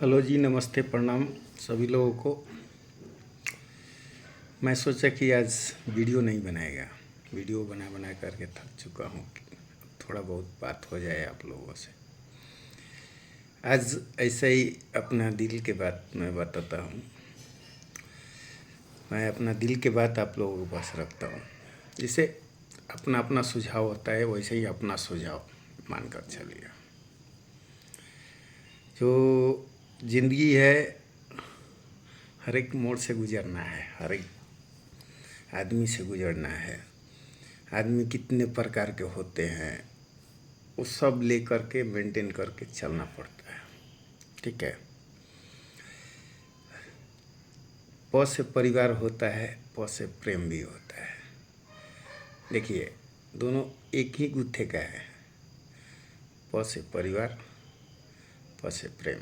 Hello जी, नमस्ते, प्रणाम सभी लोगों को। मैं सोचा कि आज वीडियो नहीं बनाएगा। वीडियो बना बना करके थक चुका हूँ कि थोड़ा बहुत बात हो जाए आप लोगों से। आज ऐसे ही अपना दिल के बात मैं बताता हूँ। मैं अपना दिल के बात आप लोगों के पास रखता हूँ। जैसे अपना अपना सुझाव होता है, वैसे ही अपना सुझाव मानकर चलिए। जो ज़िंदगी है, हर एक मोड़ से गुजरना है, हर एक आदमी से गुजरना है। आदमी कितने प्रकार के होते हैं, वो सब लेकर के मेंटेन करके चलना पड़ता है। ठीक है। प से परिवार होता है, प से प्रेम भी होता है। देखिए, दोनों एक ही गुत्थे का है। प से परिवार, प से प्रेम।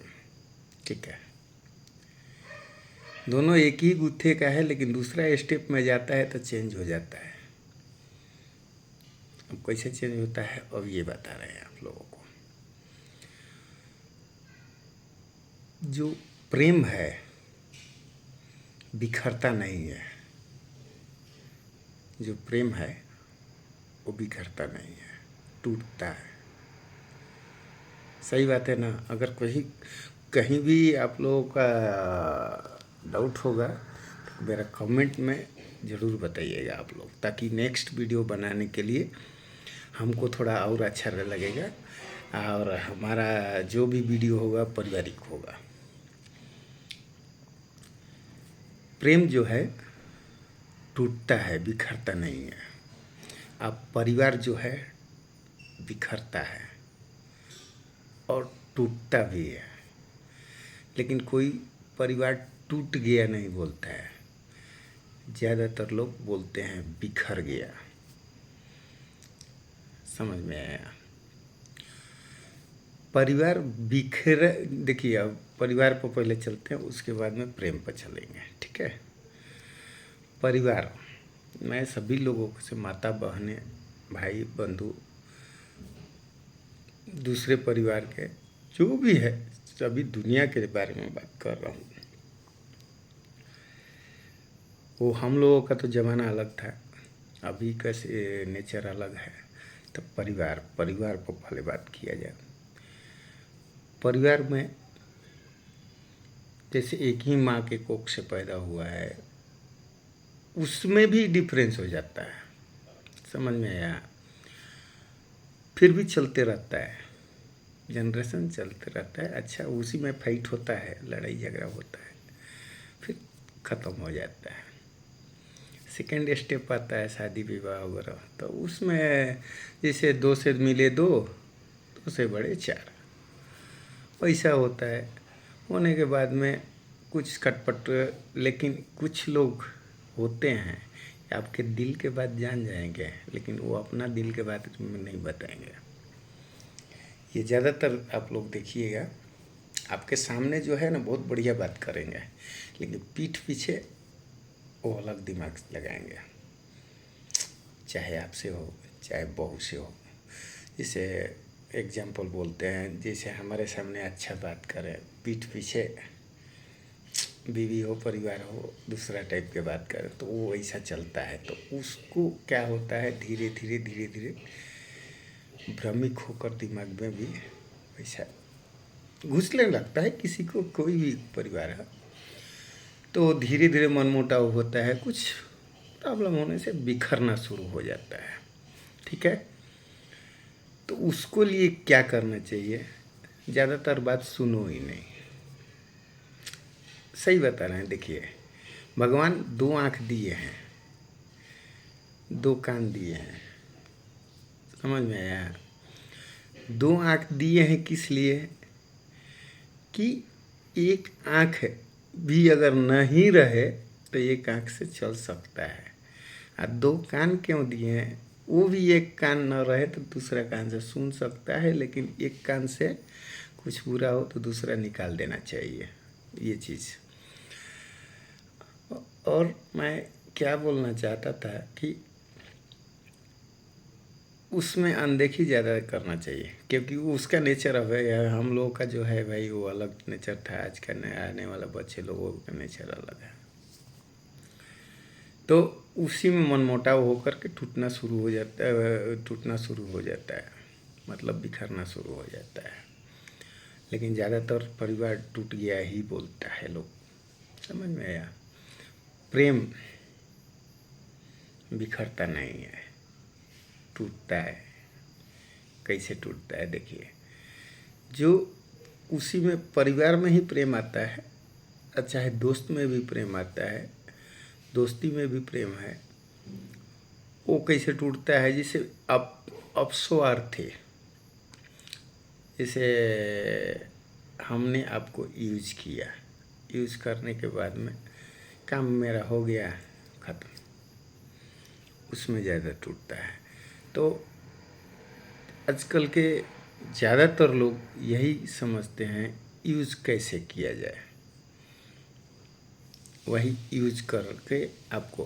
ठीक है। दोनों एक ही गुत्थे का है, लेकिन दूसरा स्टेप में जाता है तो चेंज हो जाता है। अब कैसे चेंज होता है, अब ये बता रहे हैं आप लोगों को। जो प्रेम है बिखरता नहीं है। जो प्रेम है वो बिखरता नहीं है, टूटता है। सही बात है ना। अगर कहीं भी आप लोगों का डाउट होगा तो मेरा कमेंट में ज़रूर बताइएगा आप लोग, ताकि नेक्स्ट वीडियो बनाने के लिए हमको थोड़ा और अच्छा लगेगा और हमारा जो भी वीडियो होगा पारिवारिक होगा। प्रेम जो है टूटता है, बिखरता नहीं है। अब परिवार जो है बिखरता है और टूटता भी है, लेकिन कोई परिवार टूट गया नहीं बोलता है। ज़्यादातर लोग बोलते हैं बिखर गया। समझ में आया? परिवार बिखर, देखिए, अब परिवार पर पहले चलते हैं, उसके बाद में प्रेम पर चलेंगे। ठीक है। परिवार, मैं सभी लोगों से, माता बहनें, भाई बंधु, दूसरे परिवार के जो भी है, सभी दुनिया के बारे में बात कर रहा हूँ। वो हम लोगों का तो ज़माना अलग था, अभी का नेचर अलग है। तो परिवार पर पहले बात किया जाए। परिवार में जैसे एक ही माँ के कोख से पैदा हुआ है, उसमें भी डिफरेंस हो जाता है। समझ में आया? फिर भी चलते रहता है, जनरेशन चलते रहता है। अच्छा, उसी में फाइट होता है, लड़ाई झगड़ा होता है, फिर ख़त्म हो जाता है। सेकेंड स्टेप आता है शादी विवाह वगैरह, तो उसमें जैसे दो से मिले दो, दो से बड़े चार, पैसा होता है। होने के बाद में कुछ खटपट, लेकिन कुछ लोग होते हैं आपके दिल के बात जान जाएंगे, लेकिन वो अपना दिल के बात में नहीं बताएंगे। ये ज़्यादातर आप लोग देखिएगा, आपके सामने जो है ना बहुत बढ़िया बात करेंगे, लेकिन पीठ पीछे वो अलग दिमाग लगाएंगे। चाहे आपसे हो, चाहे बहू से हो। जैसे एग्जाम्पल बोलते हैं, जैसे हमारे सामने अच्छा बात करे, पीठ पीछे बीवी हो, परिवार हो, दूसरा टाइप के बात करे, तो वो ऐसा चलता है। तो उसको क्या होता है, धीरे धीरे भ्रमिक होकर दिमाग में भी वैसा घुसने लगता है। किसी को कोई भी परिवार है तो धीरे धीरे मनमुटाव होता है, कुछ प्रॉब्लम होने से बिखरना शुरू हो जाता है। ठीक है। तो उसको लिए क्या करना चाहिए? ज़्यादातर बात सुनो ही नहीं। सही बता रहे हैं। देखिए, भगवान दो आँख दिए हैं, दो कान दिए हैं। समझ में आया? दो आँख दिए हैं किस लिए? कि एक आँख भी अगर नहीं रहे तो एक आँख से चल सकता है। और दो कान क्यों दिए हैं? वो भी एक कान न रहे तो दूसरा कान से सुन सकता है, लेकिन एक कान से कुछ बुरा हो तो दूसरा निकाल देना चाहिए, ये चीज़। और मैं क्या बोलना चाहता था कि उसमें अनदेखी ज़्यादा करना चाहिए, क्योंकि उसका नेचर अब है यार, हम लोगों का जो है भाई वो अलग नेचर था, आज का नया आने वाला बच्चे लोगों का नेचर अलग है। तो उसी में मनमुटाव होकर के टूटना शुरू हो जाता है, मतलब बिखरना शुरू हो जाता है। लेकिन ज़्यादातर परिवार टूट गया ही बोलता है लोग, समझ में आया। प्रेम बिखरता नहीं है, टूटता है। कैसे टूटता है देखिए, जो उसी में परिवार में ही प्रेम आता है, चाहे दोस्त में भी प्रेम आता है, दोस्ती में भी प्रेम है, वो कैसे टूटता है, जिसे अपस्वार्थी, जैसे हमने आपको यूज किया, यूज करने के बाद में काम मेरा हो गया ख़त्म, उसमें ज़्यादा टूटता है। तो आजकल के ज़्यादातर लोग यही समझते हैं यूज कैसे किया जाए, वही यूज करके आपको।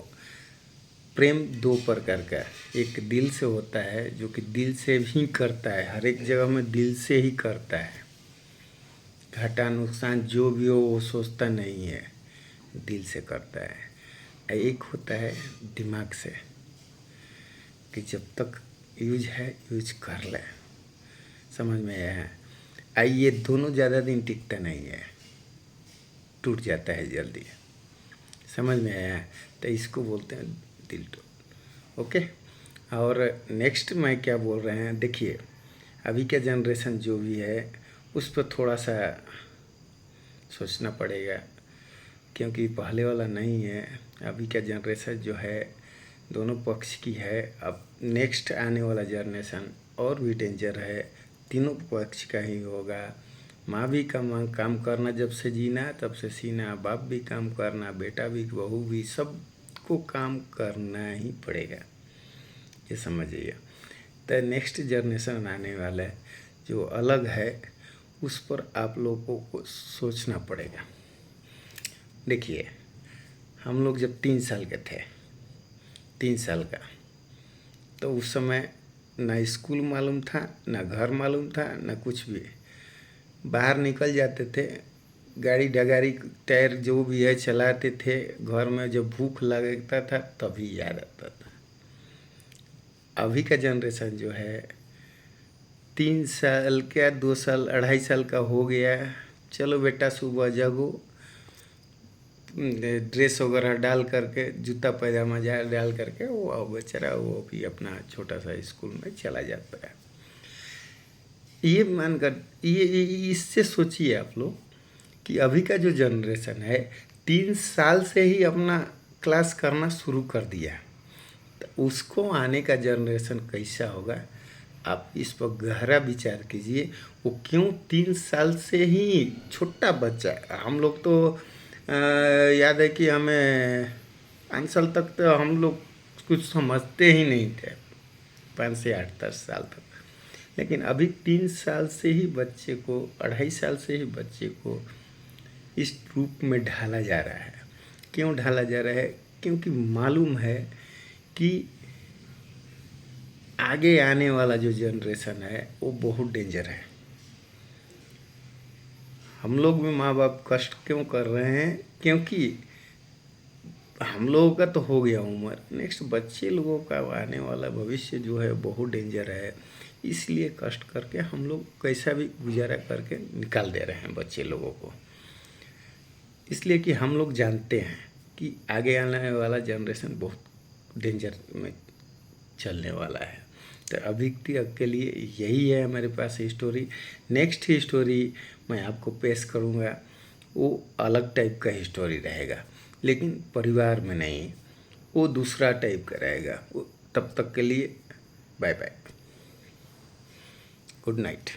प्रेम दो प्रकार का, एक दिल से होता है जो कि दिल से ही करता है, हर एक जगह में दिल से ही करता है, घाटा नुकसान जो भी हो वो सोचता नहीं है, दिल से करता है। एक होता है दिमाग से, कि जब तक यूज है यूज कर ले, समझ में आया। ये दोनों ज़्यादा दिन टिकता नहीं है, टूट जाता है जल्दी, समझ में आया। तो इसको बोलते हैं दिल टूट। ओके, और नेक्स्ट मैं क्या बोल रहे हैं, देखिए अभी का जनरेशन जो भी है उस पर थोड़ा सा सोचना पड़ेगा, क्योंकि पहले वाला नहीं है। अभी का जनरेशन जो है दोनों पक्ष की है। अब नेक्स्ट आने वाला जनरेशन और भी डेंजर है, तीनों पक्ष का ही होगा। माँ भी काम करना, जब से जीना तब से सीना, बाप भी काम करना, बेटा भी, बहू भी, सबको काम करना ही पड़ेगा, ये समझिए। तो नेक्स्ट जनरेशन आने वाला है जो अलग है, उस पर आप लोगों को सोचना पड़ेगा। देखिए हम लोग जब 3 साल के थे, 3 साल का, तो उस समय ना स्कूल मालूम था, ना घर मालूम था, ना कुछ भी। बाहर निकल जाते थे, गाड़ी डगारी टायर जो भी है चलाते थे, घर में जब भूख लगता था तभी याद आता था। अभी का जनरेशन जो है 3 साल का, 2 साल, 2.5 साल का हो गया, चलो बेटा सुबह जगो, ड्रेस वगैरह डाल करके, जूता पैजामा डाल करके वो बेचारा वो भी अपना छोटा सा स्कूल में चला जाता है। ये मानकर ये इससे सोचिए आप लोग कि अभी का जो जनरेशन है 3 साल से ही अपना क्लास करना शुरू कर दिया, तो उसको आने का जनरेशन कैसा होगा, आप इस पर गहरा विचार कीजिए। वो क्यों 3 साल से ही छोटा बच्चा, हम लोग तो याद है कि हमें 5 साल तक तो हम लोग कुछ समझते ही नहीं थे, 5 से 8-10 साल तक। लेकिन अभी 3 साल से ही बच्चे को, 2.5 साल से ही बच्चे को इस रूप में ढाला जा रहा है। क्यों ढाला जा रहा है? क्योंकि मालूम है कि आगे आने वाला जो जनरेशन है वो बहुत डेंजर है। हम लोग भी माँ बाप कष्ट क्यों कर रहे हैं? क्योंकि हम लोगों का तो हो गया उम्र, नेक्स्ट बच्चे लोगों का आने वाला भविष्य जो है बहुत डेंजर है, इसलिए कष्ट करके हम लोग कैसा भी गुजारा करके निकाल दे रहे हैं बच्चे लोगों को। इसलिए कि हम लोग जानते हैं कि आगे आने वाला जनरेशन बहुत डेंजर में चलने वाला है। तो अभी तक के लिए यही है मेरे पास स्टोरी। नेक्स्ट ही स्टोरी मैं आपको पेश करूँगा, वो अलग टाइप का स्टोरी रहेगा, लेकिन परिवार में नहीं, वो दूसरा टाइप का रहेगा। तब तक के लिए बाय बाय, गुड नाइट।